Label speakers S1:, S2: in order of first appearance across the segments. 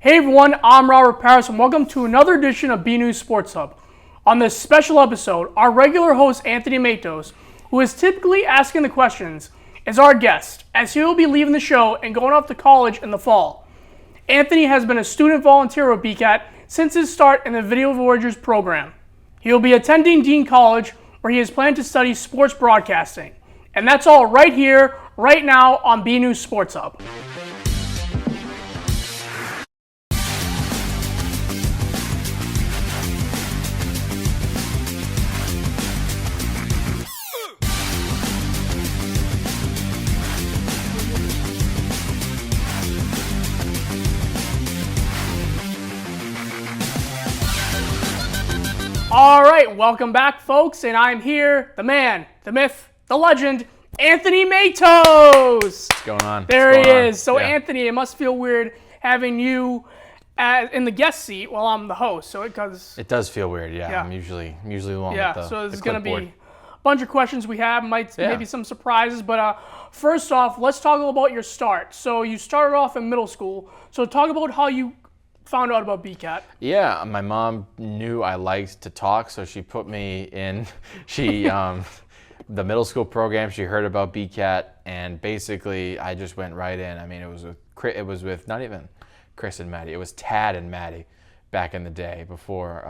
S1: Hey everyone, I'm Robert Parris and welcome to another edition of BNEWS Sports Hub. On this special episode, our regular host Anthony Matos, who is typically asking the questions, is our guest, as he will be leaving the show and going off to college in the fall. Anthony has been a student volunteer with BCAT since his start in the Video Voyagers program. He will be attending Dean College, where he is planning to study sports broadcasting. And that's all right here, right now on BNEWS Sports Hub. All right, welcome back, folks, and I'm here, the man, the myth, the legend, Anthony Matos.
S2: What's going on?
S1: There he is. So,
S2: Yeah.
S1: Anthony, it must feel weird having you in the guest seat while I'm the host. So, because
S2: It does feel weird, yeah. I'm usually the one with the
S1: so there's
S2: the
S1: going to be
S2: clipboard.
S1: a bunch of questions we have, maybe some surprises. But first off, let's talk about your start. So, you started off in middle school. So, talk about how you found out about BCAT.
S2: Yeah, my mom knew I liked to talk, so she put me in. The middle school program. She heard about BCAT, and basically I just went right in. I mean, it was with not even Chris and Maddie. It was Tad and Maddie back in the day before.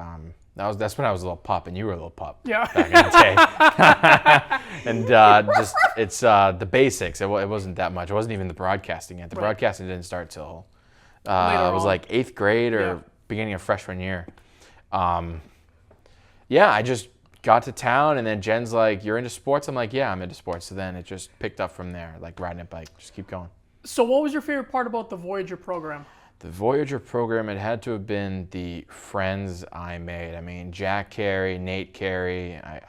S2: That's when I was a little pup, and you were a little pup.
S1: Yeah.
S2: Back in the day. And it's the basics. It wasn't that much. It wasn't even the broadcasting yet. The broadcasting didn't start till it was like 8th grade or beginning of freshman year. I just got to town, and then Jen's like, "You're into sports?" I'm like, "Yeah, I'm into sports." So then it just picked up from there, like riding a bike. Just keep going.
S1: So what was your favorite part about the Voyager program?
S2: The Voyager program, it had to have been the friends I made. I mean, Jack Carey, Nate Carey, a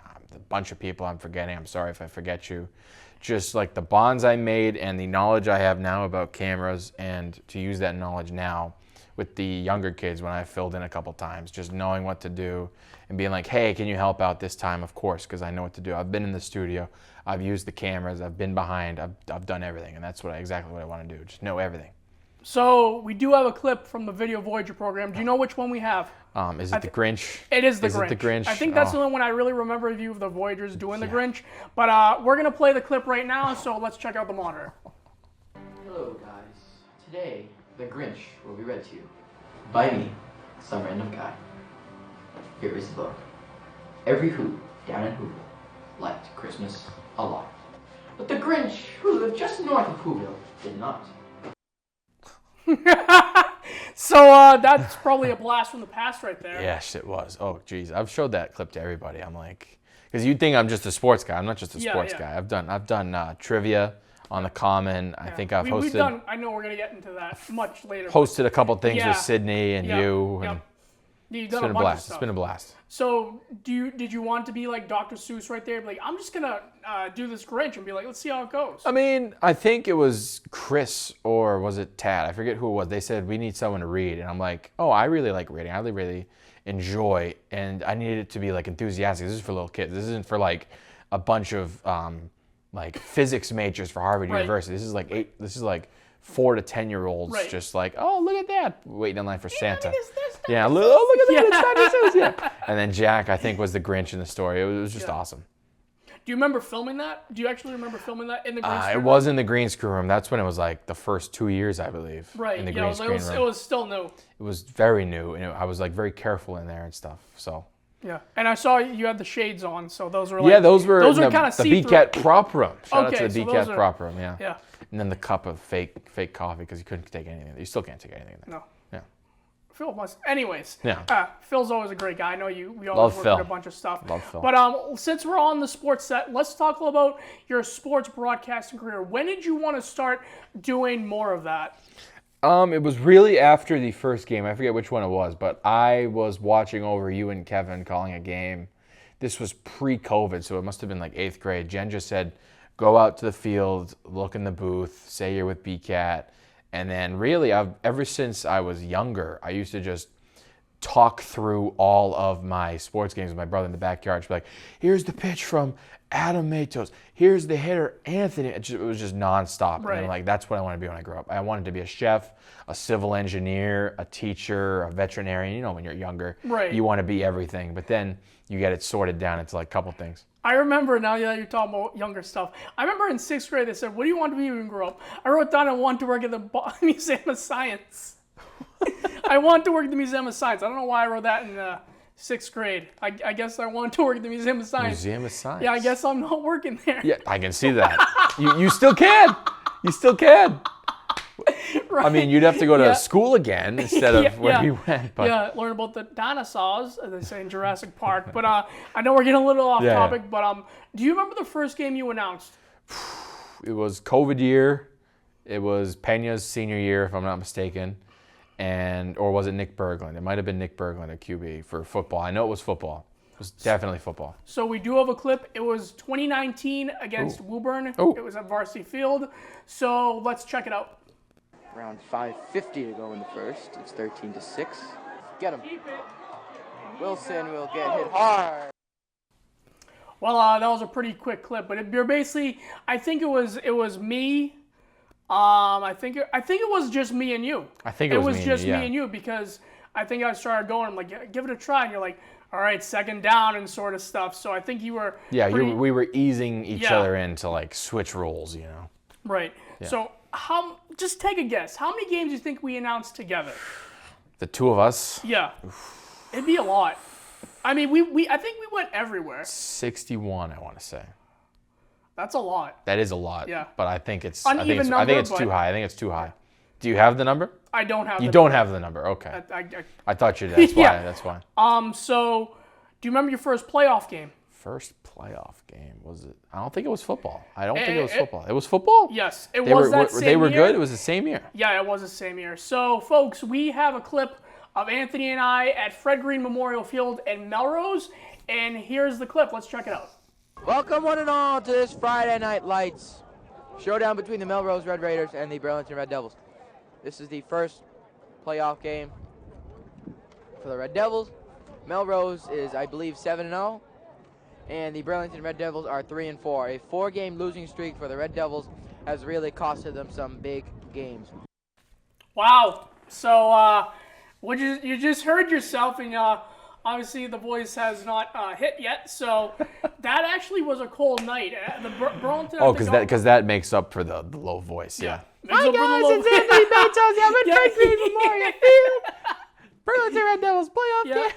S2: bunch of people I'm forgetting. I'm sorry if I forget you. Just like the bonds I made and the knowledge I have now about cameras, and to use that knowledge now with the younger kids when I filled in a couple times, just knowing what to do and being like, "Hey, can you help out this time?" Of course, because I know what to do. I've been in the studio, I've used the cameras, I've been behind, I've done everything, and that's exactly what I want to do. Just know everything.
S1: So we do have a clip from the Video Voyager program. Do you know which one we have?
S2: Is it the Grinch?
S1: It is the Grinch.
S2: Is it the Grinch?
S1: I think that's the only one I really remember of you of the Voyagers doing the Grinch. But we're going to play the clip right now, so let's check out the monitor.
S3: Hello guys. Today, The Grinch will be read to you by me, some random guy. Here is the book. Every Who down in Whoville liked Christmas a lot. But the Grinch, who lived just north of Whoville, did not.
S1: So that's probably a blast from the past right there.
S2: Yes, it was. Oh, geez. I've showed that clip to everybody. I'm like, because you'd think I'm just a sports guy. I'm not just a sports guy. I've done trivia on the Common. I think I've hosted.
S1: I know we're going to get into that much later.
S2: Hosted a couple things with Sydney and you. And
S1: You've
S2: it's
S1: done
S2: been a blast. It's been a blast.
S1: So did you want to be like Dr. Seuss right there? Be like, I'm just going to do this Grinch and be like, let's see how it goes.
S2: I mean, I think it was Chris or was it Tad? I forget who it was. They said, we need someone to read. And I'm like, oh, I really like reading. I really enjoy. And I needed it to be like enthusiastic. This is for little kids. This isn't for like a bunch of like physics majors for Harvard University. This is like 4 to 10-year-olds just like, oh, look at that, waiting in line for Santa. Look at that, it's Dr. Seuss. Yeah. And then Jack, I think, was the Grinch in the story. It was just awesome.
S1: Do you remember filming that? Do you actually remember filming that in the green screen room?
S2: It was in the green screen room. That's when it was like the first 2 years, I believe.
S1: Right.
S2: In the green screen room.
S1: It was still new.
S2: It was very new, and I was like very careful in there and stuff. So.
S1: Yeah, and I saw you had the shades on, so those were like
S2: those were
S1: kind of
S2: the BCAT prop room. Shout out to the
S1: so
S2: BCAT prop room. Yeah. And then the cup of fake coffee because you couldn't take anything. You still can't take anything.
S1: No.
S2: Yeah.
S1: Phil must. Anyways.
S2: Yeah.
S1: Phil's always a great guy. I know we always
S2: Love
S1: work
S2: Phil.
S1: with a bunch of stuff.
S2: Love Phil.
S1: But since we're on the sports set, let's talk about your sports broadcasting career. When did you want to start doing more of that?
S2: It was really after the first game. I forget which one it was, but I was watching over you and Kevin calling a game. This was pre-COVID, so it must have been like 8th grade. Jen just said, go out to the field, look in the booth, say you're with BCAT. And then really, ever since I was younger, I used to just talk through all of my sports games with my brother in the backyard. She'd be like, here's the pitch from Adam Matos. Here's the hitter, Anthony. It was just nonstop.
S1: Right.
S2: And like, that's what I want to be when I grow up. I wanted to be a chef, a civil engineer, a teacher, a veterinarian. You know, when you're younger,
S1: Right.
S2: you want to be everything. But then you get it sorted down into like a couple things.
S1: I remember, now that you're talking about younger stuff, I remember in 6th grade they said, what do you want to be when you grow up? I wrote down I want to work at the Museum of Science. I want to work at the Museum of Science. I don't know why I wrote that in 6th grade. I guess I wanted to work at the Museum of Science.
S2: Museum of Science.
S1: Yeah, I guess I'm not working there.
S2: Yeah, I can see that. You still can. You still can.
S1: Right.
S2: I mean, you'd have to go to school again instead of where you went. But
S1: yeah, learn about the dinosaurs, as they say in Jurassic Park. But I know we're getting a little off topic, but do you remember the first game you announced?
S2: It was COVID year. It was Pena's senior year, if I'm not mistaken. Or was it Nick Berglund? It might have been Nick Berglund at QB for football. I know it was football. It was definitely football.
S1: So we do have a clip. It was 2019 against Woburn.
S2: Ooh.
S1: It was at Varsity Field. So let's check it out.
S4: Around 5:50 to go in the first. It's 13-6. Get him. Wilson will get hit hard.
S1: Well, that was a pretty quick clip, but you're basically, I think it was me. I think it was just me and you.
S2: I think it was
S1: just
S2: me
S1: and you because I think I started going. I'm like, "Yeah, give it a try, and you're like, all right, second down and sort of stuff. So I think you were.
S2: Yeah,
S1: pretty,
S2: we were easing each other in to like switch roles, you know.
S1: Right.
S2: Yeah.
S1: So just take a guess. How many games do you think we announced together?
S2: The two of us.
S1: Yeah. It'd be a lot. I mean, I think we went everywhere.
S2: 61, I want to say.
S1: That's a lot.
S2: That is a lot.
S1: Yeah.
S2: But I think it's
S1: Uneven
S2: I think it's
S1: number,
S2: too high. I think it's too high. Do you have the number?
S1: I don't have.
S2: You don't have the number. Okay. I thought you did. That's why.
S1: Yeah.
S2: That's why.
S1: So, do you remember your first playoff game?
S2: First playoff game, was it? I don't think it was football. I don't think it was football. It was football?
S1: Yes, it was that same year.
S2: They were good? It was the same year?
S1: Yeah, it was the same year. So, folks, we have a clip of Anthony and I at Fred Green Memorial Field in Melrose, and here's the clip. Let's check it out.
S4: Welcome one and all to this Friday Night Lights showdown between the Melrose Red Raiders and the Burlington Red Devils. This is the first playoff game for the Red Devils. Melrose is, I believe, 7-0. And the Burlington Red Devils are 3-4. A 4-game losing streak for the Red Devils has really costed them some big games.
S1: Wow. So, you just heard yourself, and obviously the voice has not hit yet. So, that actually was a cold night. The Burlington.
S2: Oh, because that makes up for the low voice. Yeah.
S1: Hi guys, it's Anthony Matos. I'm at Fred Green Memorial Field.
S2: Burlington Red Devils playoff game.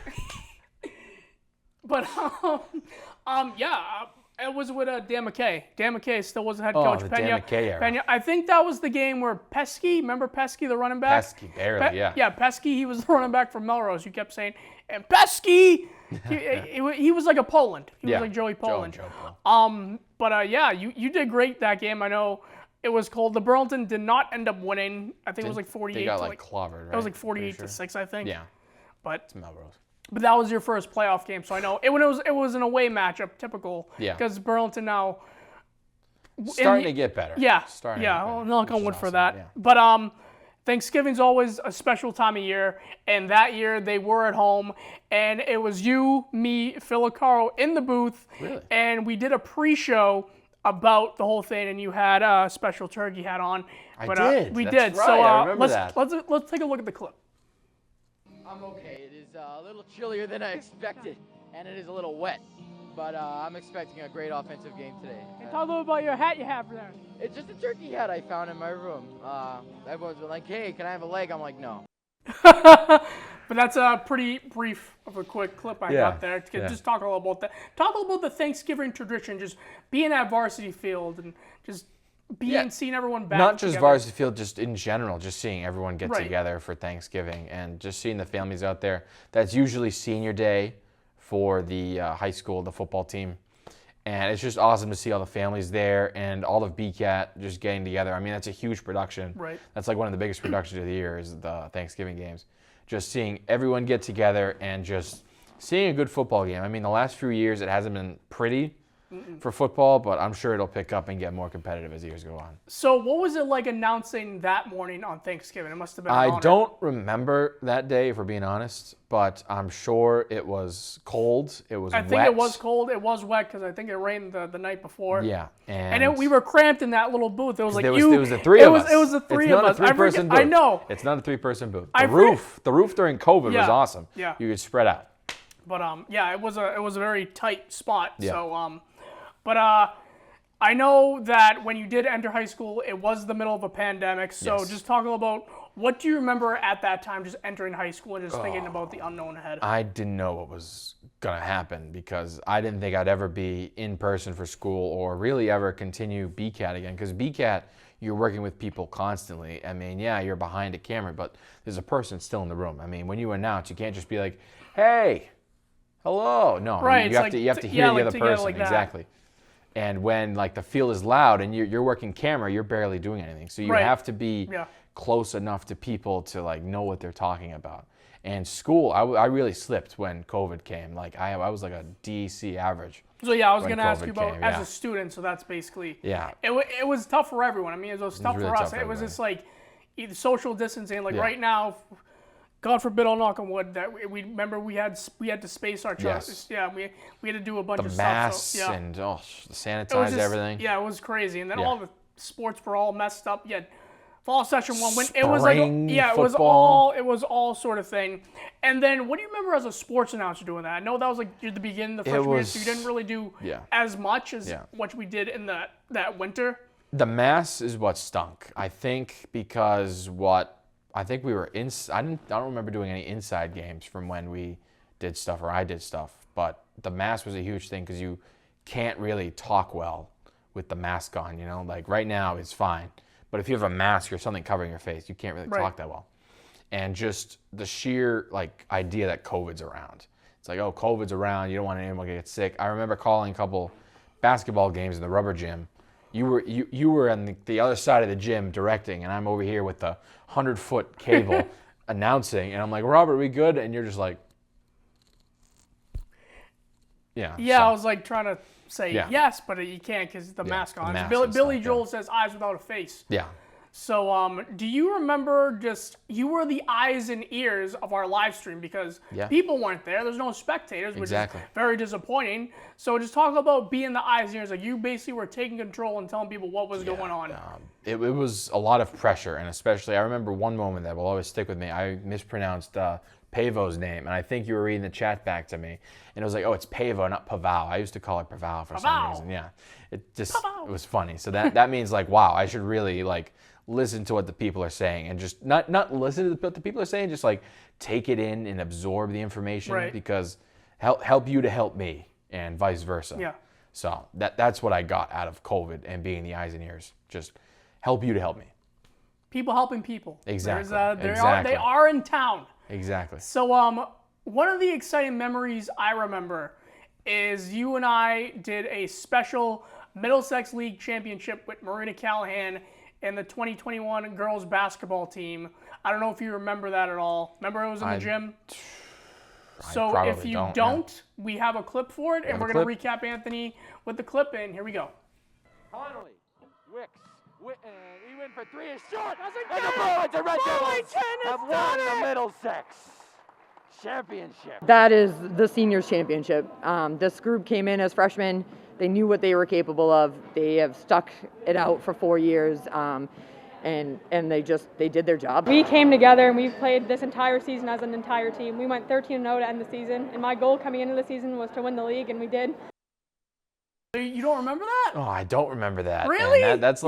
S1: But it was with Dan McKay. Dan McKay still wasn't head coach.
S2: The Dan McKay era.
S1: Pena, I think that was the game where Pesky, remember Pesky, the running back?
S2: Pesky, barely, yeah.
S1: Yeah, Pesky, he was the running back from Melrose. You kept saying, and Pesky! he was like a Poland. He was like Joey Poland. You did great that game. I know it was cold. The Burlington did not end up winning. I think it was like 48.
S2: They got clobbered, right?
S1: It was like 48-6, I think.
S2: Yeah.
S1: But
S2: it's Melrose.
S1: But that was your first playoff game, so I know it was an away matchup, typical.
S2: Yeah.
S1: Because Burlington now
S2: starting to get better.
S1: Yeah.
S2: Starting
S1: I'll knock on wood for that.
S2: Yeah.
S1: But Thanksgiving's always a special time of year, and that year they were at home, and it was you, me, Phil Acaro in the booth,
S2: Really?
S1: And we did a pre-show about the whole thing, and you had a special turkey hat on.
S2: I did.
S1: We
S2: That's
S1: did.
S2: Right.
S1: So
S2: I remember
S1: let's take a look at the clip.
S4: I'm okay. It is a little chillier than I expected, and it is a little wet. But I'm expecting a great offensive game today.
S1: And talk a little about your hat you have there.
S4: It's just a turkey hat I found in my room. Everyone's been like, hey, can I have a leg? I'm like, no.
S1: But that's a pretty brief of a quick clip I got there. Just talk a little about that. Talk a little about the Thanksgiving tradition, just being at Varsity Field and just seeing everyone back
S2: Not just
S1: together.
S2: Varsity Field, just in general, just seeing everyone get together for Thanksgiving and just seeing the families out there. That's usually senior day for the high school, the football team. And it's just awesome to see all the families there and all of BCAT just getting together. I mean, that's a huge production.
S1: Right.
S2: That's like one of the biggest productions of the year is the Thanksgiving games. Just seeing everyone get together and just seeing a good football game. I mean, the last few years it hasn't been pretty, for football, but I'm sure it'll pick up and get more competitive as the years go on.
S1: So what was it like announcing that morning on Thanksgiving? It must have been an
S2: I
S1: honor.
S2: don't remember that day, if we're being honest, but I'm sure it was cold. It was wet.
S1: I think it was cold. It was wet because I think it rained the night before.
S2: Yeah.
S1: We were cramped in that little booth. It was like
S2: It was the three of us.
S1: It was the three of us.
S2: It's not a three-person booth.
S1: I know.
S2: It's not a three-person booth.
S1: The
S2: roof during COVID was awesome.
S1: Yeah.
S2: You could spread out.
S1: But it was a very tight spot.
S2: Yeah.
S1: So I know that when you did enter high school, it was the middle of a pandemic. So
S2: Yes.
S1: just talk about what do you remember at that time, just entering high school and just thinking about the unknown ahead.
S2: I didn't know what was going to happen because I didn't think I'd ever be in person for school or really ever continue BCAT again. Because BCAT, you're working with people constantly. I mean, yeah, you're behind a camera, but there's a person still in the room. I mean, when you announce, you can't just be like, hey, hello. No,
S1: Right,
S2: you have to hear the other person.
S1: like that.
S2: Exactly. And when like the field is loud and you're working camera, you're barely doing anything. So you have to be close enough to people to like know what they're talking about. And school, I really slipped when COVID came. Like I was like a DC average.
S1: So I was
S2: when
S1: going to ask you
S2: COVID
S1: about
S2: came,
S1: as a student. So that's basically
S2: Yeah.
S1: It was tough for everyone. I mean, it was tough
S2: really
S1: for
S2: tough
S1: us.
S2: for
S1: It was
S2: everybody.
S1: just like either social distancing. Like
S2: Yeah.
S1: right now, God forbid, I'll knock on wood, that we remember we had to space our
S2: Yes.
S1: charts. Yeah, we had to do a bunch
S2: The
S1: of
S2: masks
S1: stuff. So,
S2: and the sanitize
S1: it was just,
S2: everything.
S1: Yeah, it was crazy. And then
S2: Yeah.
S1: all the sports were all messed up. Yet fall session one when it was like
S2: Spring
S1: it
S2: football.
S1: was all sort of thing. And then what do you remember as a sports announcer doing that? I know that was like the beginning of the freshman year, so you didn't really do as much as what we did in that winter.
S2: The mass is what stunk. I think because I think we were I don't remember doing any inside games from when we did stuff or I did stuff, but the mask was a huge thing because you can't really talk well with the mask on, you know? Like right now it's fine, but if you have a mask or something covering your face, you can't really talk that well. And just the sheer like idea that COVID's around. It's like, oh, COVID's around, you don't want anyone to get sick. I remember calling a couple basketball games in the rubber gym. You were on the other side of the gym directing, and I'm over here with the 100-foot cable announcing, and I'm like, Robert, are we good? And you're just like, yeah.
S1: Yeah,
S2: so,
S1: I was like trying to say yes, but you can't because the mask on. Billy Joel says eyes without a face.
S2: Yeah.
S1: So do you remember you were the eyes and ears of our live stream because people weren't there. There's no spectators, which is very disappointing. So just talk about being the eyes and ears. Like you basically were taking control and telling people what was going on.
S2: It was a lot of pressure, and especially I remember one moment that will always stick with me. I mispronounced Pavo's name, and I think you were reading the chat back to me, and it was like, oh, it's Pavo, not Pavao. I used to call it Pavao for some reason. Yeah, it was funny. So that means like, wow, I should really like listen to what the people are saying and just not listen to what the people are saying, just like take it in and absorb the information because help you to help me and vice versa. Yeah. So that's what I got out of COVID and being the eyes and ears. Just help you to help me.
S1: People helping people.
S2: Exactly.
S1: They are in town.
S2: Exactly.
S1: So one of the exciting memories I remember is you and I did a special Middlesex League championship with Marina Callahan and the 2021 girls basketball team. I don't know if you remember that at all. Remember it was in the gym? So if you don't, we have a clip for it, and we're going to recap Anthony with the clip, and here we go.
S4: Connolly, Wicks, and he went for three, is short, and the Burlington Red Devils have won the Middlesex championship.
S5: That is the seniors championship. This group came in as freshmen. They knew what they were capable of. They have stuck it out for 4 years, and they did their job.
S6: We came together and we played this entire season as an entire team. We went 13-0 to end the season, and my goal coming into the season was to win the league, and we did.
S1: You don't remember that?
S2: Oh, I don't remember that.
S1: Really?
S2: And that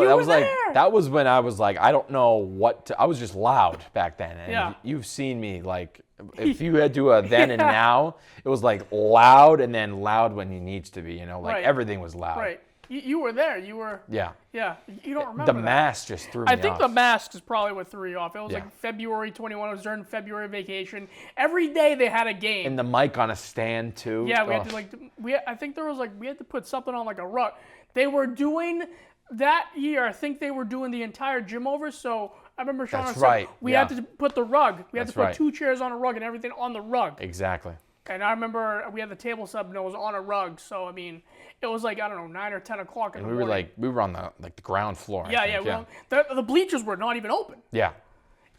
S2: was when I was like, I don't know what to, I was just loud back then. And you've seen me like, if you had to do a then and now, it was like loud and then loud when he needs to be, you know, like everything was loud.
S1: Right. You were there. You were.
S2: Yeah.
S1: Yeah. You don't remember
S2: the mask just threw me off.
S1: I think the mask is probably what threw you off. It was like February 21. It was during February vacation. Every day they had a game.
S2: And the mic on a stand too.
S1: Yeah, we had to I think there was we had to put something on like a rug. They were doing that year. I think they were doing the entire gym over. So I remember Sean said we had to put the rug. We had to put 2 chairs on a rug and everything on the rug.
S2: Exactly.
S1: And I remember we had the table set and it was on a rug. So, I mean, it was like, I don't know, 9 or 10 o'clock in the morning.
S2: We were on the ground floor.
S1: Yeah. The bleachers were not even open.
S2: Yeah.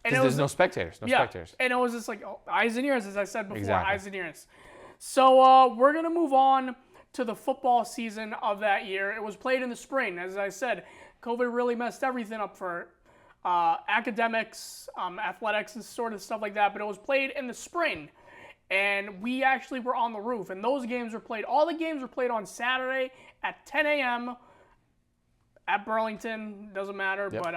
S2: Because there's no spectators. Spectators.
S1: And it was just like eyes and ears, as I said before,
S2: Exactly.
S1: eyes and ears. So we're going to move on to the football season of that year. It was played in the spring. As I said, COVID really messed everything up for academics, athletics, and sort of stuff like that. But it was played in the spring. And we actually were on the roof. And those games were played. All the games were played on Saturday at 10 a.m. at Burlington. Doesn't matter.
S2: Yep.
S1: But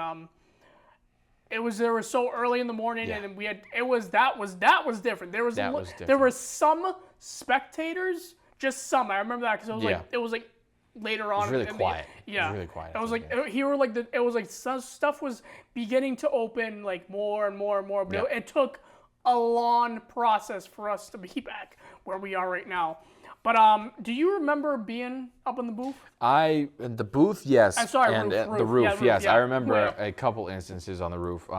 S1: they were so early in the morning, and we had that was different. There were some spectators, just some. I remember that because it was like later on.
S2: It was really quiet.
S1: It
S2: was really quiet.
S1: It was like it was like some stuff was beginning to open like more and more and more. But it took a long process for us to be back where we are right now. But do you remember being up in the booth?
S2: The booth, yes.
S1: I'm sorry,
S2: and
S1: roof.
S2: The roof,
S1: Yeah,
S2: yes.
S1: yeah.
S2: I remember a couple instances on the roof.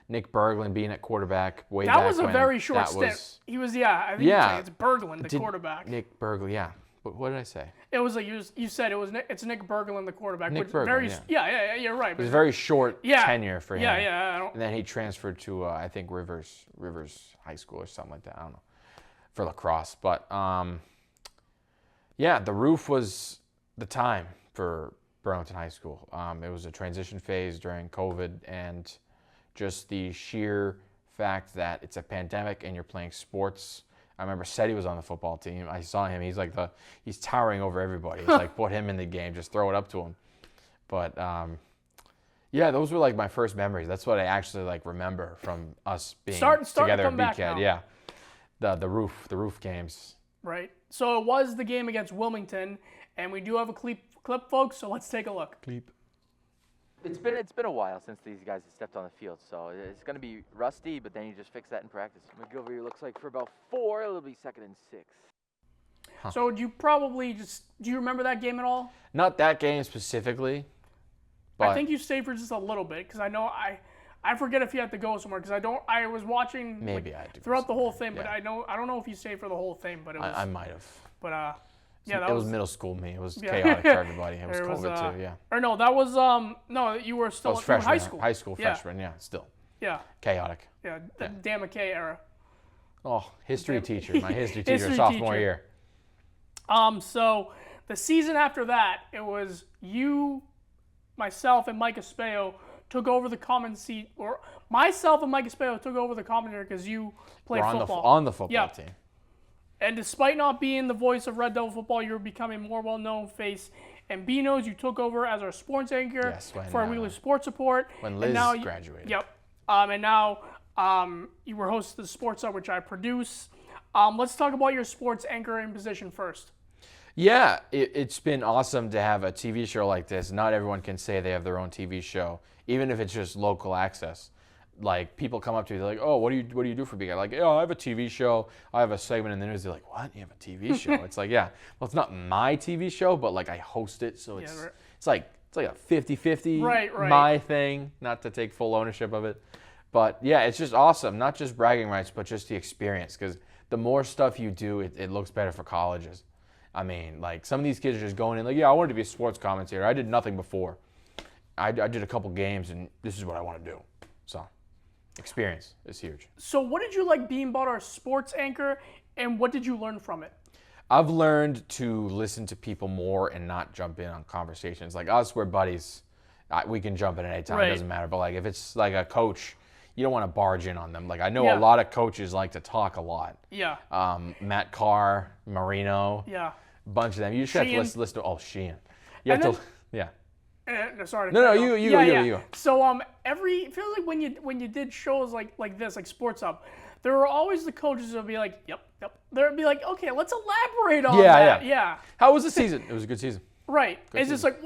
S2: Nick Berglund being at quarterback way back
S1: That was a
S2: when.
S1: very short stint. He was, I think it's Berglund, the quarterback.
S2: Nick Berglund, yeah. What did I say?
S1: It was like you said it's Nick Berglund, the quarterback.
S2: Nick Berglund,
S1: you're right.
S2: It was a very short tenure for him.
S1: Yeah.
S2: And then he transferred to I think Rivers High School or something like that. I don't know, for lacrosse. But the roof was the time for Burlington High School. It was a transition phase during COVID, and just the sheer fact that it's a pandemic and you're playing sports. I remember Seti was on the football team. I saw him. He's like he's towering over everybody. It's like, put him in the game, just throw it up to him. But those were like my first memories. That's what I actually like remember from us being together at BCAT. Yeah, the roof games.
S1: Right. So it was the game against Wilmington, and we do have a clip, folks. So let's take a look.
S4: It's been a while since these guys have stepped on the field, so it's going to be rusty, but then you just fix that in practice. McGilvery looks like for about 4, it'll be 2nd and 6.
S1: So do you remember that game at all?
S2: Not that game specifically, but
S1: I think you stayed for just a little bit, because I know I forget if you had to go somewhere, because I was watching
S2: maybe I had to go
S1: throughout the whole thing,
S2: yeah.
S1: but I don't know if you stayed for the whole thing, but it was,
S2: I might have.
S1: But
S2: it was middle school me. It was chaotic for everybody. It was COVID too, yeah.
S1: Or no, that was no, you were still in high school.
S2: High school freshman, yeah, still.
S1: Yeah.
S2: Chaotic.
S1: Yeah, the Dan McKay era.
S2: Oh, history teacher, my history teacher, sophomore year.
S1: So the season after that, it was you, myself, and Mike Espejo took over the common seat, or myself and Mike Espejo took over the commentary because you played football.
S2: On the football team.
S1: And despite not being the voice of Red Devil football, you're becoming a more well-known face. And BNEWS, you took over as our sports anchor for our weekly sports report.
S2: When Liz graduated.
S1: Yep. And now you were host of the Sports Hub, which I produce. Let's talk about your sports anchoring position first.
S2: Yeah, it's been awesome to have a TV show like this. Not everyone can say they have their own TV show, even if it's just local access. Like, people come up to me, they're like, oh, what do you do for BCAT? Like, I have a TV show. I have a segment in the news. They're like, what? You have a TV show? It's like, yeah. Well, it's not my TV show, but like I host it, so it's like a 50-50 my thing, not to take full ownership of it. But yeah, it's just awesome. Not just bragging rights, but just the experience, because the more stuff you do, it looks better for colleges. I mean, like, some of these kids are just going in like, I wanted to be a sports commentator. I did nothing before. I did a couple games, and this is what I want to do. So experience is huge.
S1: So what did you like being about our sports anchor, and what did you learn from it?
S2: I've learned to listen to people more and not jump in on conversations. Like us, we're buddies. We can jump in at any time. It doesn't matter. But like if it's like a coach, you don't want to barge in on them. Like I know a lot of coaches like to talk a lot.
S1: Yeah.
S2: Matt Carr, Marino.
S1: Yeah.
S2: A bunch of them. You just have to listen to Sheehan. You have to.
S1: Sorry.
S2: No, you go.
S1: So it feels like when you did shows like this, like Sports Hub, there were always the coaches that would be like, yep. They'd be like, okay, let's elaborate on that. Yeah.
S2: How was the season? It was a good season.
S1: Right. It's just like,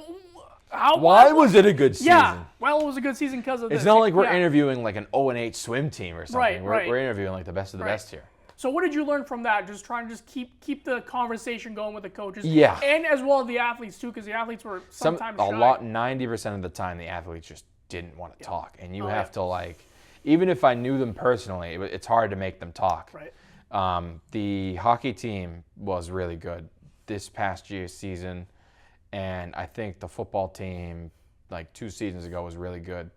S2: why was it a good season?
S1: Yeah. Well, it was a good season because of this.
S2: It's not like we're interviewing like an 0-8 swim team or something.
S1: Right.
S2: We're interviewing like the best of the best here.
S1: So what did you learn from that? Just trying to keep the conversation going with the coaches.
S2: Yeah.
S1: And as well the athletes too, because the athletes were sometimes shy.
S2: 90% of the time the athletes just didn't want to talk. And you have to like, even if I knew them personally, it's hard to make them talk.
S1: Right.
S2: The hockey team was really good this past year's season, and I think the football team, like 2 seasons ago, was really good.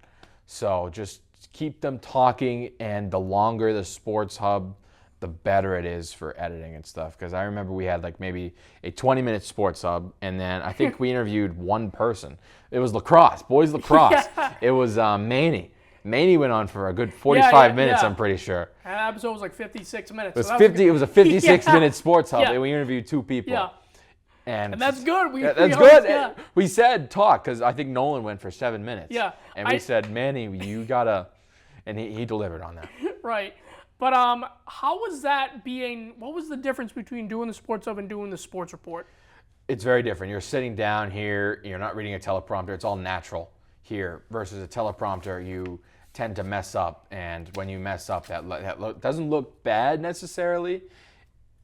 S2: So just keep them talking, and the longer the Sports Hub, the better it is for editing and stuff. Because I remember we had like maybe a 20-minute Sports Hub, and then I think we interviewed one person. It was lacrosse, boys lacrosse.
S1: Yeah.
S2: It was Manny. Manny went on for a good 45 minutes,
S1: yeah.
S2: I'm pretty sure.
S1: And that episode was like 56 minutes.
S2: It was
S1: so that
S2: 50. It was a 56-minute Sports Hub,
S1: Yeah.
S2: and we interviewed 2 people.
S1: Yeah.
S2: And
S1: that's good.
S2: That's good. Yeah. We said talk, because I think Nolan went for 7 minutes.
S1: Yeah.
S2: And we said, Manny, you gotta, and he delivered on that.
S1: Right. But how was that being? What was the difference between doing the Sports Hub and doing the Sports Report?
S2: It's very different. You're sitting down here. You're not reading a teleprompter. It's all natural here. Versus a teleprompter, you tend to mess up, and when you mess up, that doesn't look bad necessarily.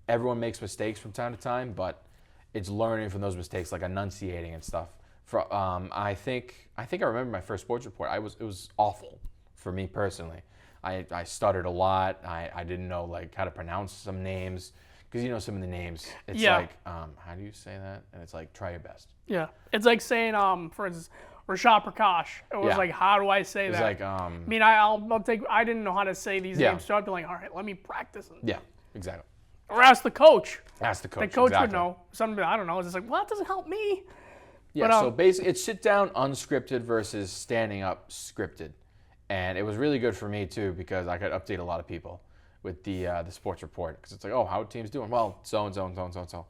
S2: Everyone makes mistakes from time to time, but it's learning from those mistakes, like enunciating and stuff. I think I remember my first Sports Report. it was awful for me personally. I stuttered a lot. I didn't know like how to pronounce some names, because you know some of the names. It's like how do you say that? And it's like, try your best.
S1: Yeah, it's like saying for instance, Rashad Prakash. It was like, how do I say that?
S2: It's like
S1: I mean, I'll take. I didn't know how to say these names, so I'd be like, all right, let me practice them.
S2: Yeah, exactly.
S1: Or ask the coach.
S2: Ask the coach.
S1: The coach
S2: exactly.
S1: would know. Something I don't know. It's just like, well, that doesn't help me.
S2: Yeah,
S1: But,
S2: so basically it's sit down unscripted versus standing up scripted. And it was really good for me too, because I could update a lot of people with the Sports Report, because it's like, oh, how are teams doing? Well, so and so and so and so and so.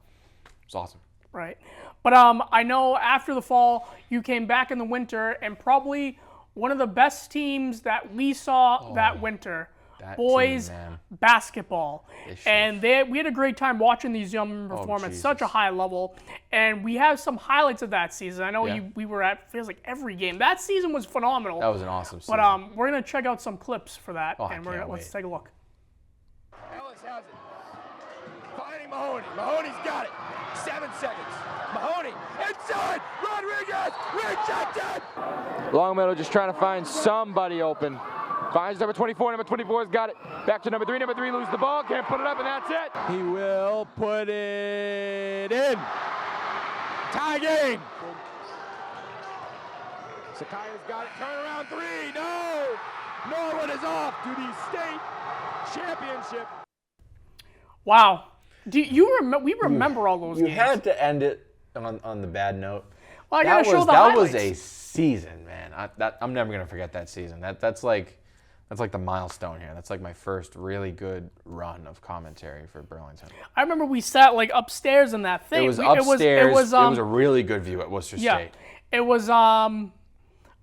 S2: It's awesome.
S1: Right. But I know after the fall, you came back in the winter, and probably one of the best teams that we saw that winter, boys
S2: team, man.
S1: basketball. And we had a great time watching these young men perform at such a high level. And we have some highlights of that season. I know we were at, feels like every game. That season was phenomenal.
S2: That was an awesome season.
S1: But we're going to check out some clips for that, and let's take a look.
S7: Ellis has it. Finding Mahoney. Mahoney's got it. 7 seconds. Mahoney inside. Rodriguez rejected.
S4: Longmeadow just trying to find somebody open. Finds number 24. Number 24's got it. Back to number 3. Number 3 loses the ball. Can't put it up, and that's it.
S7: He will put it in. Tie game. Sakaya's got it. Turnaround 3. No. Norwood is off to the state championship.
S1: Wow. Do you we remember all those
S2: You
S1: games.
S2: had to end it on the bad note.
S1: Well, I got to show the
S2: that
S1: highlights.
S2: was a season, man. I'm never gonna forget that season. That's like the milestone here. That's like my first really good run of commentary for Burlington.
S1: I remember we sat like upstairs in that thing.
S2: It was upstairs.
S1: It was
S2: a really good view at Worcester State.
S1: It was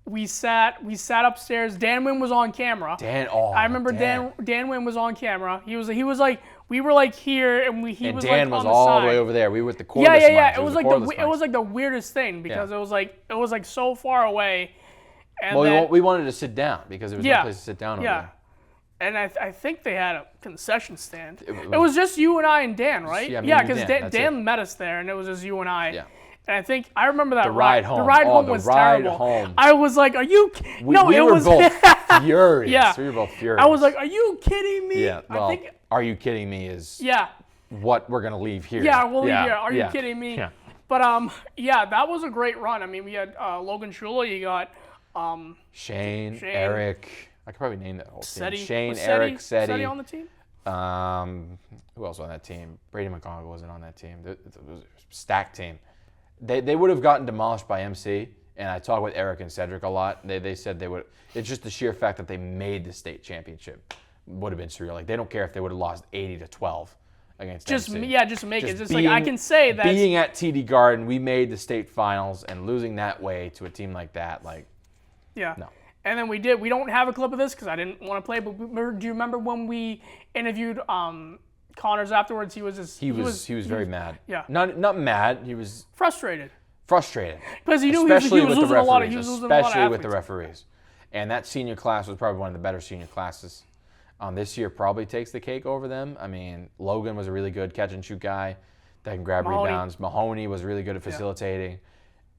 S1: we sat upstairs. Dan Wynn was on camera. I remember Dan Wynn was on camera. He was like, we were like here, and he was
S2: Dan
S1: like
S2: was
S1: on the
S2: all
S1: side.
S2: the way over there. We were with the cordless
S1: Yeah.
S2: mics.
S1: It was like the weirdest thing, because it was like so far away. And
S2: well, we wanted to sit down, because there was no place to sit down over there.
S1: And I think they had a concession stand. It was just you and I and Dan, right?
S2: Yeah,
S1: because Dan met us there, and it was just you and I.
S2: Yeah.
S1: And I remember that
S2: The ride home.
S1: The ride home was terrible. I was like, "Are you?"
S2: We were both furious.
S1: Yeah.
S2: We were both furious.
S1: I was like, "Are you kidding me?"
S2: Yeah. Well, are you kidding me? Is what we're gonna leave here.
S1: Yeah, we'll leave here. Are you kidding me?
S2: Yeah.
S1: But that was a great run. I mean, we had Logan Shula. You got
S2: Shane, Eric. I could probably name that whole team. Shane,
S1: was
S2: Eric, Seti.
S1: Seti on the team?
S2: Who else was on that team? Brady McConaughey wasn't on that team. It was a stacked team. They would have gotten demolished by MC, and I talked with Eric and Cedric a lot. They said they would. It's just the sheer fact that they made the state championship would have been surreal. Like, they don't care if they would have lost 80-12 against MC.
S1: Just make it. Just like I can say that
S2: being at TD Garden, we made the state finals, and losing that way to a team like that, like,
S1: yeah.
S2: No.
S1: And then we did. We don't have a clip of this because I didn't want to play. But do you remember when we interviewed Connors afterwards? He was very mad.
S2: Yeah. Not mad. He was
S1: frustrated.
S2: Because
S1: he knew he was losing a lot of.
S2: Especially with the referees. And that senior class was probably one of the better senior classes. This year probably takes the cake over them. I mean, Logan was a really good catch and shoot guy that can grab rebounds. Mahoney was really good at facilitating.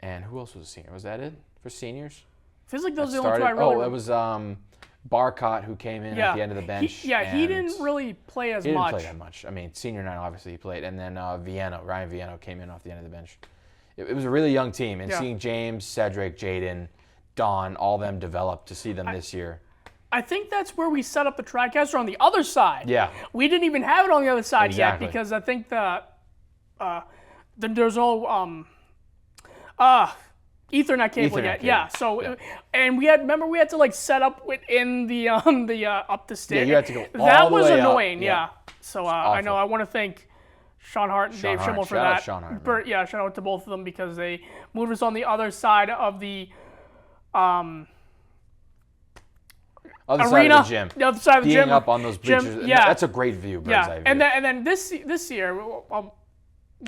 S2: And who else was a senior? Was that it for seniors?
S1: Feels like those are the only two I really.
S2: It was Barcott, who came in at the end of the bench.
S1: He didn't really play as much.
S2: He didn't play that much. I mean, senior night, obviously, he played. And then Ryan Viano came in off the end of the bench. It was a really young team. And seeing James, Cedric, Jaden, Don, all them develop to see them this year.
S1: I think that's where we set up the TriCaster on the other side.
S2: Yeah.
S1: We didn't even have it on the other side yet because I think that there's no Ethernet cable yet.
S2: Cable.
S1: Yeah. So and we had to like set up within the up the stick.
S2: Yeah, you had to go all
S1: that
S2: the
S1: was
S2: way
S1: annoying.
S2: up.
S1: Yeah. So I know I want to thank Sean Hart and Dave Schimmel for that.
S2: Shout out Sean Hart,
S1: shout out to both of them because they moved us on the other side of the arena,
S2: side of the gym.
S1: The other side of the
S2: Being
S1: gym.
S2: up on those bleachers.
S1: Yeah.
S2: That's a great view, bird's eye view.
S1: And then this year,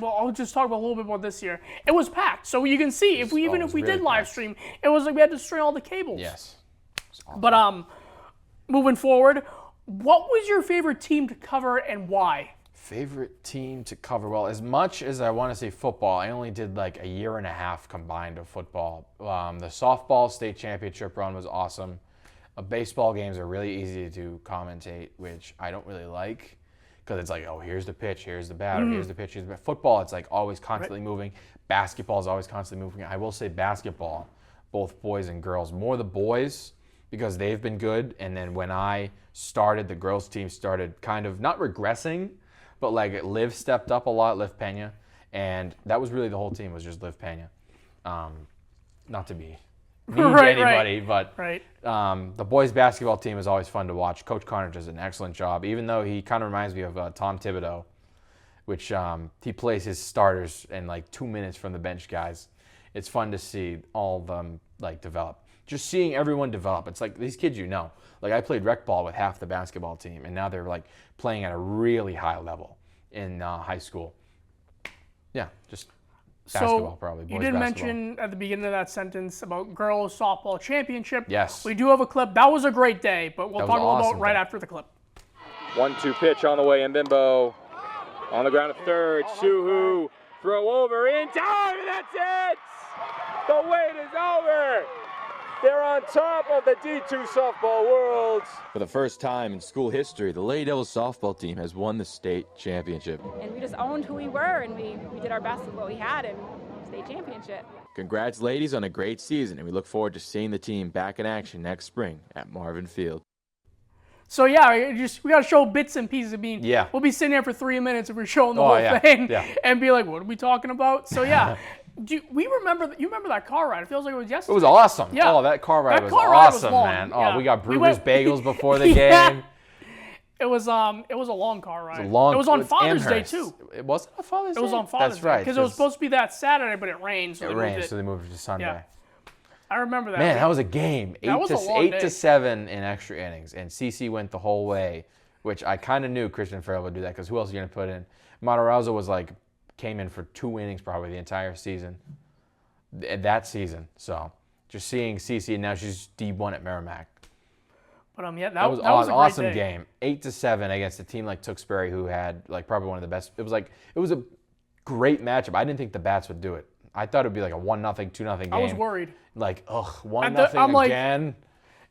S1: I'll just talk about a little bit more this year. It was packed, so you can see if we
S2: really
S1: did live
S2: packed.
S1: stream, it was like we had to string all the cables.
S2: Yes. Awesome.
S1: But moving forward, what was your favorite team to cover and why?
S2: Favorite team to cover? Well, as much as I want to say football, I only did like a year and a half combined of football. The softball state championship run was awesome. Baseball games are really easy to commentate, which I don't really like because it's like, oh, here's the pitch, here's the batter, here's the pitch, here's the bat. Football, it's like always constantly moving. Basketball is always constantly moving. I will say basketball, both boys and girls, more the boys because they've been good. And then when I started, the girls team started kind of not regressing, but like Liv stepped up a lot, Liv Pena, and that was really the whole team was just Liv Pena. Not to be mean to anybody, but the boys basketball team is always fun to watch. Coach Connor does an excellent job, even though he kind of reminds me of Tom Thibodeau, which he plays his starters in like 2 minutes from the bench guys. It's fun to see all of them like develop. Just seeing everyone develop. It's like these kids, like I played rec ball with half the basketball team, and now they're like playing at a really high level in high school. Yeah, just basketball probably. Boys
S1: You did
S2: basketball.
S1: mention at the beginning of that sentence about girls softball championship.
S2: Yes.
S1: We do have a clip. That was a great day, but we'll
S2: That
S1: talk
S2: was
S1: a little
S2: awesome
S1: about right
S2: day.
S1: after the clip.
S7: 1-2 pitch on the way, and Bimbo on the ground at third. Shuhu, throw over in time, and that's it! The wait is over! They're on top of the D2 softball world. For the first time in school history, the Lady Devils softball team has won the state championship.
S8: And we just owned who we were, and we did our best with what we had and state championship.
S7: Congrats, ladies, on a great season, and we look forward to seeing the team back in action next spring at Marvin Field.
S1: So yeah, we got to show bits and pieces. We'll be sitting here for 3 minutes if we're showing the whole thing and be like, what are we talking about? So yeah, you remember that car ride? It feels like it was yesterday.
S2: It was awesome.
S1: Yeah.
S2: Oh, that car ride was
S1: car ride was
S2: awesome,
S1: long.
S2: man. Oh,
S1: Yeah.
S2: we got
S1: We
S2: Brugger's
S1: went-
S2: Bagels before the game.
S1: It was a long car ride.
S2: It was
S1: on Father's Day too.
S2: It wasn't on Father's Day?
S1: It was on Father's
S2: That's
S1: Day
S2: right.
S1: because it was supposed to be that Saturday, but it rained. So
S2: It rained, so they moved it to Sunday.
S1: Yeah. I remember that.
S2: Man, that was a game.
S1: That was a long
S2: 8
S1: day.
S2: to 7 in extra innings, and CC went the whole way, which I kind of knew Christian Farrell would do that because who else are you going to put in? Matarazzo was came in for 2 innings probably the entire season, that season. So just seeing CC, and now she's D1 at Merrimack.
S1: But that
S2: was
S1: was a
S2: an
S1: great
S2: awesome
S1: day.
S2: game. 8 to 7 against a team like Tewksbury, who had probably one of the best. It was a great matchup. I didn't think the Bats would do it. I thought it would be like a 1-0, 2-0 game.
S1: I was worried.
S2: 1-0
S1: I'm like,
S2: again.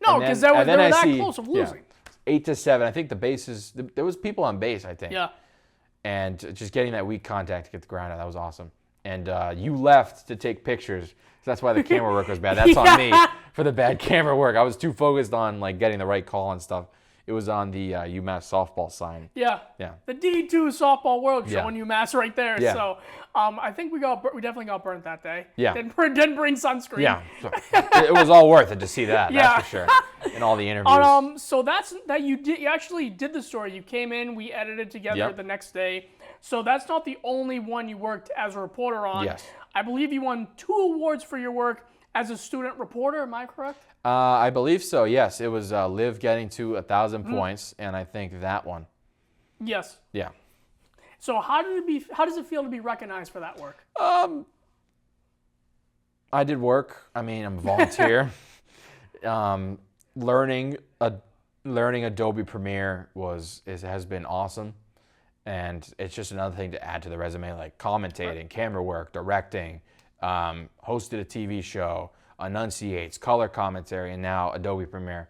S1: No, because they were that
S2: see,
S1: close of losing.
S2: 8 to 7. I think the bases. There was people on base. I think.
S1: Yeah.
S2: And just getting that weak contact to get the ground out, that was awesome. And you left to take pictures. So that's why the camera work was bad. That's on me for the bad camera work. I was too focused on getting the right call and stuff. It was on the UMass softball sign.
S1: Yeah.
S2: Yeah.
S1: The D2 softball world
S2: Yeah.
S1: showing UMass right there.
S2: Yeah.
S1: So I think we definitely got burnt that day.
S2: Yeah.
S1: Didn't bring sunscreen.
S2: Yeah. So, it was all worth it to see that.
S1: Yeah.
S2: That's for sure. In all the interviews.
S1: So you actually did the story. You came in, we edited together
S2: Yep.
S1: the next day. So that's not the only one you worked as a reporter on.
S2: Yes.
S1: I believe you won 2 awards for your work as a student reporter. Am I correct?
S2: I believe so, yes. It was Liv getting to 1,000 points, and I think that one.
S1: Yes.
S2: Yeah.
S1: So how does it feel to be recognized for that work?
S2: I did work. I mean, I'm a volunteer. Learning Adobe Premiere has been awesome, and it's just another thing to add to the resume, like commentating, camera work, directing, hosted a TV show, enunciates, color commentary, and now Adobe Premiere.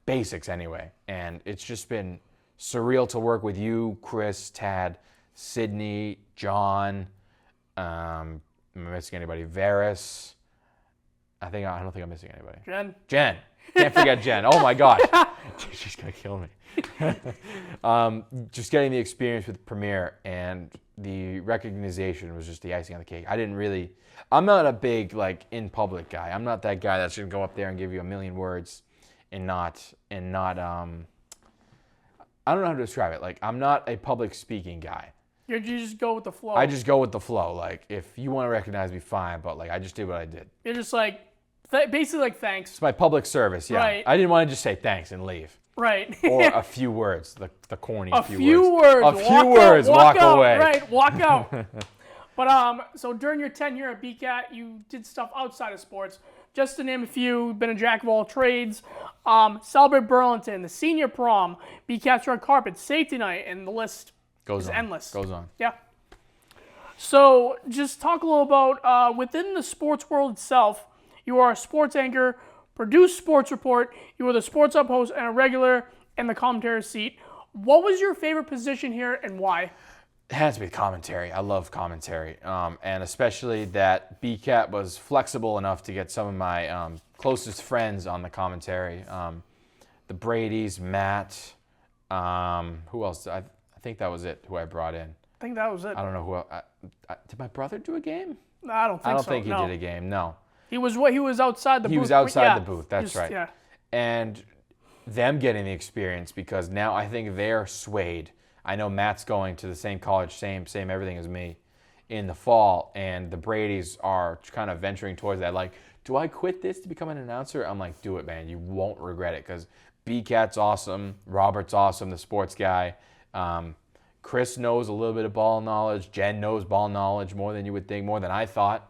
S2: basics anyway. And it's just been surreal to work with you, Chris, Tad, Sydney, John. Am I missing anybody? Varys. I don't think I'm missing anybody. Jen. Can't forget Jen. Oh my gosh. She's gonna kill me. Just getting the experience with Premier and the recognition was just the icing on the cake. I'm not a big in public guy. I'm not that guy that's gonna go up there and give you a million words and not I don't know how to describe it. I'm not a public speaking guy.
S1: You just go with the flow.
S2: I just go with the flow. If you want to recognize me, fine. But I just did what I did.
S1: You're just basically thanks.
S2: It's my public service. Yeah.
S1: Right.
S2: I didn't want to just say thanks and leave.
S1: Right.
S2: Or a few words. The corny
S1: a
S2: few
S1: few
S2: words.
S1: words.
S2: A few words. Walk away.
S1: Right. Walk out. But so during your tenure at BCAT, you did stuff outside of sports. Just to name a few, you've been a jack of all trades. Celebrate Burlington, the senior prom, BCAT's red carpet, safety night, and the list is endless.
S2: Goes on.
S1: Yeah. So just talk a little about within the sports world itself. You are a sports anchor, produce Sports Report. You were the Sports Hub host and a regular in the commentary seat. What was your favorite position here and why?
S2: It has to be commentary. I love commentary, and especially that BCAT was flexible enough to get some of my closest friends on the commentary. The Bradys, Matt, who else? I think that was it, who I brought in.
S1: I think that was it.
S2: I don't know who else. Did my brother do a game?
S1: No, I don't think so.
S2: I don't think he did a game, no.
S1: He was outside the booth.
S2: He was outside the
S1: Yeah.
S2: booth, that's right.
S1: Yeah.
S2: And them getting the experience because now I think they're swayed. I know Matt's going to the same college, same everything as me in the fall, and the Bradys are kind of venturing towards that. Do I quit this to become an announcer? I'm like, do it, man. You won't regret it because BCAT's awesome. Robert's awesome, the sports guy. Chris knows a little bit of ball knowledge. Jen knows ball knowledge more than you would think, more than I thought.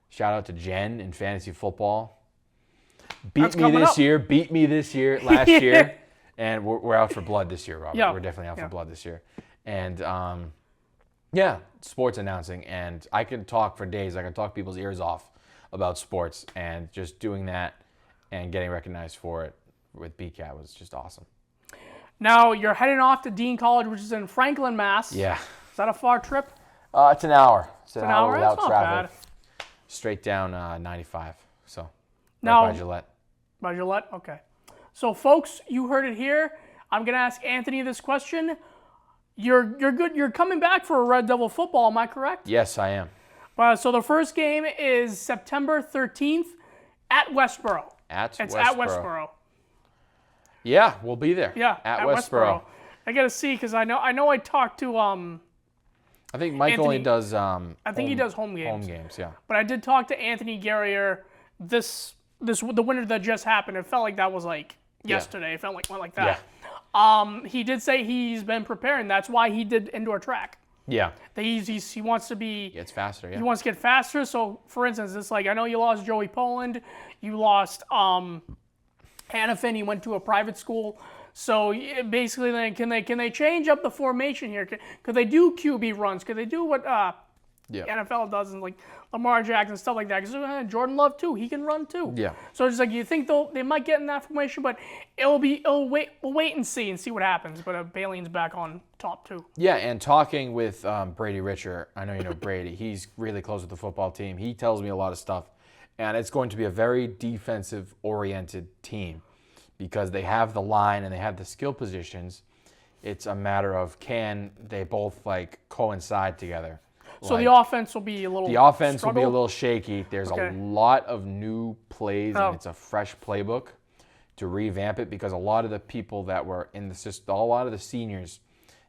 S2: Shout out to Jen in fantasy football. Beat me this year, last year. And we're out for blood this year, Robert.
S1: Yeah.
S2: We're definitely out for blood this year. And, yeah, sports announcing. And I can talk for days. I can talk people's ears off about sports. And just doing that and getting recognized for it with BCAT was just awesome.
S1: Now you're heading off to Dean College, which is in Franklin, Mass.
S2: Yeah.
S1: Is that a far trip?
S2: It's an hour. It's an
S1: hour
S2: without
S1: That's not
S2: traffic.
S1: bad.
S2: Straight down 95. So,
S1: Now,
S2: right by Gillette.
S1: By Gillette? Okay. So, folks, you heard it here. I'm going to ask Anthony this question. You're good. You're coming back for a Red Devil football, am I correct?
S2: Yes, I am.
S1: So the first game is September 13th at Westboro. It's at Westboro.
S2: Yeah, we'll be there.
S1: Yeah,
S2: at Westboro.
S1: I got to see because I know I talked to
S2: I think Mike
S1: Anthony,
S2: only does
S1: I think he does home games.
S2: Home games, yeah.
S1: But I did talk to Anthony Guerrier the winter that just happened. It felt like that was yesterday. It felt like that. Yeah. He did say he's been preparing. That's why he did indoor track.
S2: Yeah.
S1: He wants to be.
S2: It's faster. Yeah.
S1: He wants to get faster. So, for instance, it's I know you lost Joey Poland. You lost Hannah Finn. He went to a private school. So basically, then can they change up the formation here? Could they do QB runs? Could they do what NFL does and Lamar Jackson, stuff like that? Because Jordan Love too, he can run too.
S2: Yeah.
S1: So it's you think they might get in that formation, but we'll wait and see what happens. But Baileen's back on top too.
S2: Yeah, and talking with Brady Richer, I know you know Brady. He's really close with the football team. He tells me a lot of stuff, and it's going to be a very defensive-oriented team because they have the line and they have the skill positions. It's a matter of can they both coincide together.
S1: So the offense will be a little.
S2: The offense
S1: struggle?
S2: will be a little shaky. There's a lot of new plays, and it's a fresh playbook to revamp it because a lot of the people that were in the system, a lot of the seniors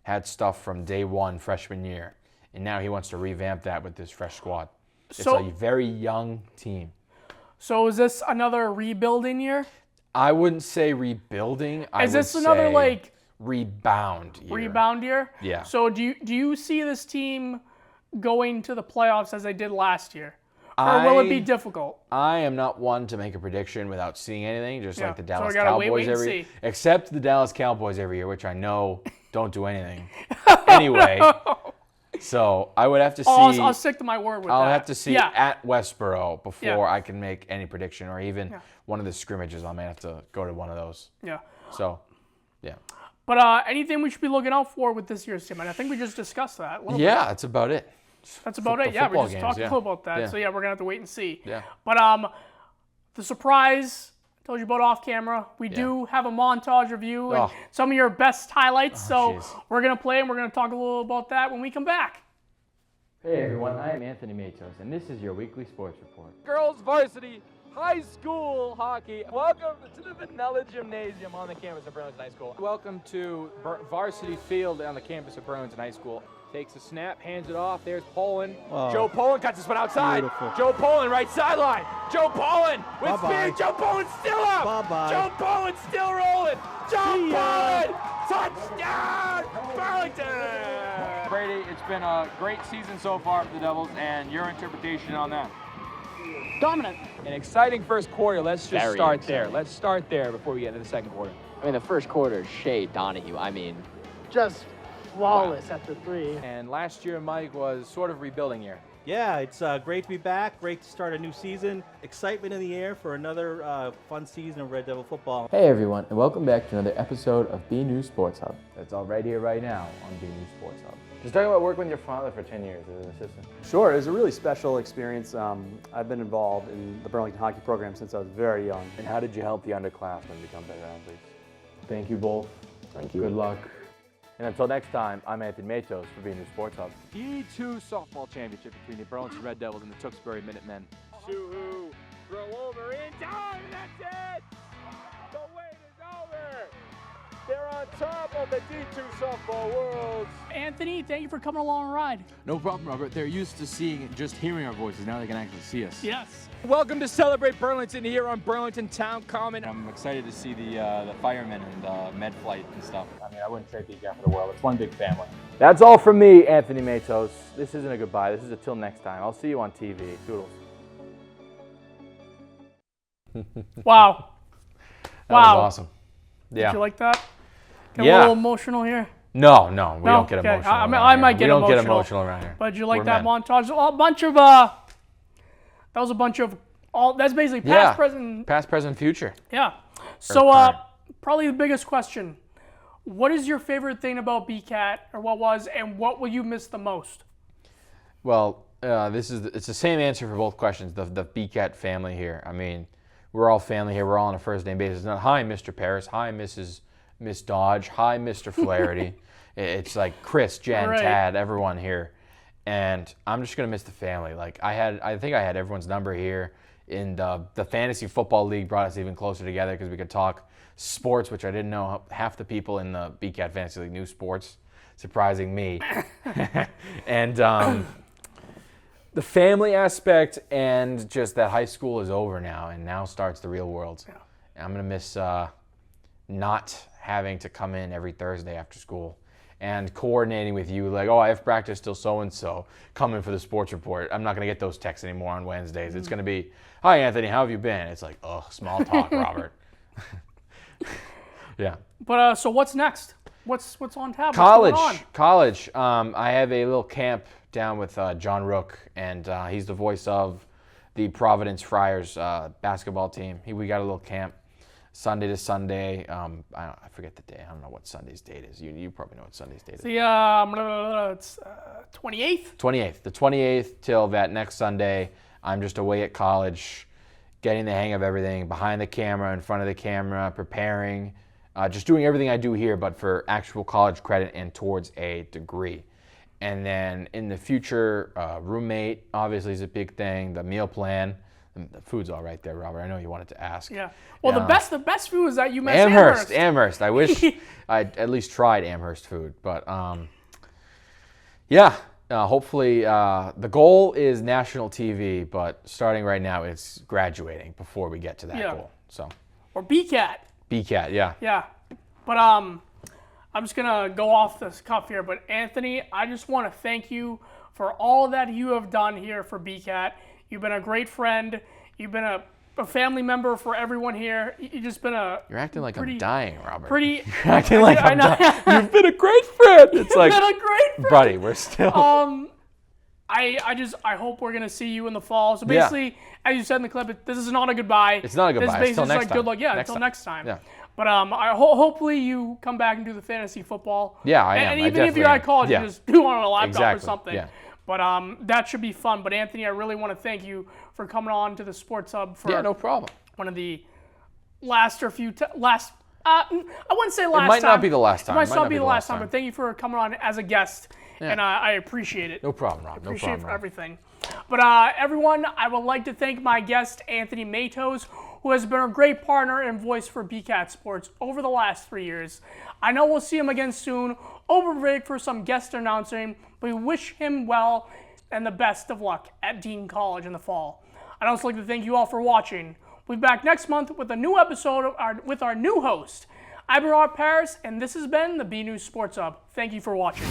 S2: had stuff from day one freshman year, and now he wants to revamp that with this fresh squad. It's a very young team.
S1: So is this another rebuilding year?
S2: I wouldn't say rebuilding.
S1: Is this another
S2: rebound year?
S1: Rebound year?
S2: Yeah.
S1: So do you see this team going to the playoffs as they did last year? Or will it be difficult?
S2: I am not one to make a prediction without seeing anything, just like the Dallas
S1: so
S2: Cowboys
S1: wait
S2: except the Dallas Cowboys every year, which I know don't do anything. Anyway, so I would have to see.
S1: I'll stick to my word with that.
S2: I'll have to see at Westboro before I can make any prediction, or even one of the scrimmages. I may have to go to one of those.
S1: Yeah.
S2: So, yeah.
S1: But anything we should be looking out for with this year's team? And I think we just discussed that.
S2: Yeah, that's about it.
S1: That's about it. Yeah, we just talked a little about that.
S2: Yeah.
S1: So yeah, we're gonna have to wait and see.
S2: Yeah.
S1: But the surprise I told you about off camera. We do have a montage of you and some of your best highlights. We're gonna play and we're gonna talk a little about that when we come back.
S3: Hey everyone, I am Anthony Matos, and this is your weekly sports report.
S7: Girls varsity high school hockey. Welcome to the Vanilla Gymnasium on the campus of Burlington High School. Welcome to varsity field on the campus of Burlington High School. Takes a snap, hands it off. There's Poland. Joe Poland cuts his foot outside.
S9: Beautiful.
S7: Joe Poland, right sideline. Joe Poland with speed. Joe Poland still up.
S9: Bye-bye.
S7: Joe Poland still rolling. Joe Poland, touchdown, Burlington. Brady, it's been a great season so far for the Devils, and your interpretation on that?
S10: Dominant.
S7: An exciting first quarter. Let's just start there. Let's start there before we get into the second quarter.
S10: I mean, the first quarter, Shea Donahue,
S9: Just flawless at the three.
S7: And last year, Mike, was sort of rebuilding year.
S9: Yeah, it's great to be back. Great to start a new season. Excitement in the air for another fun season of Red Devil football.
S3: Hey everyone, and welcome back to another episode of BNEWS Sports Hub. That's all right here, right now on BNEWS Sports Hub.
S2: Just talking about working with your father for 10 years as an assistant.
S11: Sure, it was a really special experience. I've been involved in the Burlington hockey program since I was very young.
S2: And how did you help the underclassmen become better athletes?
S3: Thank you both.
S2: Thank you.
S3: Good luck.
S2: And until next time, I'm Anthony Matos for BNEWS Sports Hub.
S7: D2 softball championship between the Burlington Red Devils and the Tewksbury Minutemen. Suhu, throw over in time, and that's it! The wait is over! They're on top of the D2 softball world.
S1: Anthony, thank you for coming along a ride.
S12: No problem, Robert. They're used to seeing, just hearing our voices. Now they can actually see us.
S1: Yes.
S7: Welcome to Celebrate Burlington here on Burlington Town Common.
S12: I'm excited to see the firemen and med flight and stuff.
S2: I mean, I wouldn't trade BCAT for the world. It's one big family. That's all from me, Anthony Matos. This isn't a goodbye. This is a till next time. I'll see you on TV. Doodles.
S1: Wow.
S2: That was awesome. Yeah.
S1: Did you like that? Get a little emotional here.
S2: No, we don't get emotional.
S1: I might get emotional.
S2: We don't get emotional around here.
S1: But did you like that montage? That was a bunch of that's basically past, present.
S2: Past, present, future.
S1: Yeah. So probably the biggest question. What is your favorite thing about BCAT, or what was, and what will you miss the most?
S2: Well, it's the same answer for both questions. The BCAT family here. I mean, we're all family here. We're all on a first name basis. Not hi, Mr. Parris. Hi, Miss Dodge. Hi, Mr. Flaherty. It's like Chris, Jen, Tad, everyone here. And I'm just gonna miss the family. Like I think I had everyone's number here. In the fantasy football league brought us even closer together because we could talk sports, which I didn't know half the people in the BCAT Fantasy League knew sports, surprising me. And the family aspect and just that high school is over now, and now starts the real world. Yeah. And I'm gonna miss not having to come in every Thursday after school and coordinating with you, like, oh, I have practice till so-and-so, come in for the sports report. I'm not going to get those texts anymore on Wednesdays. It's going to be, hi, Anthony, how have you been? It's like, oh, small talk, Robert. Yeah.
S1: But so what's next? What's on tap?
S2: College. I have a little camp down with John Rook, and he's the voice of the Providence Friars basketball team. We got a little camp. Sunday to Sunday. I forget the day. I don't know what Sunday's date is. You probably know what Sunday's date is.
S1: It's 28th?
S2: 28th. The 28th till that next Sunday. I'm just away at college, getting the hang of everything, behind the camera, in front of the camera, preparing, just doing everything I do here, but for actual college credit and towards a degree. And then in the future, roommate obviously is a big thing, the meal plan. The food's all right there, Robert. I know you wanted to ask.
S1: Yeah. Well, the best food is that you mentioned
S2: Amherst. I wish I'd at least tried Amherst food. But, yeah, hopefully the goal is national TV, but starting right now it's graduating before we get to that goal. So.
S1: Or BCAT.
S2: BCAT, yeah.
S1: Yeah. But I'm just going to go off this cuff here. But, Anthony, I just want to thank you for all that you have done here for BCAT. You've been a great friend. You've been a family member for everyone here. You've just been
S2: You're acting like I'm dying, Robert.
S1: You're
S2: acting like I'm dying. You've been a great friend. It's like,
S1: been a great friend.
S2: Buddy, we're still.
S1: I hope we're gonna see you in the fall. So basically, as you said in the clip, this is not a goodbye.
S2: It's not a goodbye.
S1: This is
S2: until next
S1: like
S2: time.
S1: good luck. Yeah, until next time.
S2: Yeah.
S1: But hopefully you come back and do the fantasy football.
S2: Yeah, I am.
S1: And
S2: I
S1: even if you're at college,
S2: yeah.
S1: you just do it on a laptop
S2: Exactly.
S1: or something.
S2: Yeah.
S1: But that should be fun. But Anthony, I really want to thank you for coming on to the Sports Hub for
S2: no problem.
S1: one of the last or few last. I wouldn't say last time.
S2: It might not be the last time.
S1: It might not be the last time, but thank you for coming on as a guest, and I appreciate it.
S2: No problem, Rob. No
S1: Appreciate
S2: problem,
S1: it for
S2: Rob.
S1: everything. But everyone, I would like to thank my guest, Anthony Matos, who has been a great partner and voice for BCAT Sports over the last 3 years. I know we'll see him again soon, over break for some guest announcing, but we wish him well and the best of luck at Dean College in the fall. I'd also like to thank you all for watching. We'll be back next month with a new episode with our new host. I've been Robert Parris, and this has been the BNEWS Sports Hub. Thank you for watching.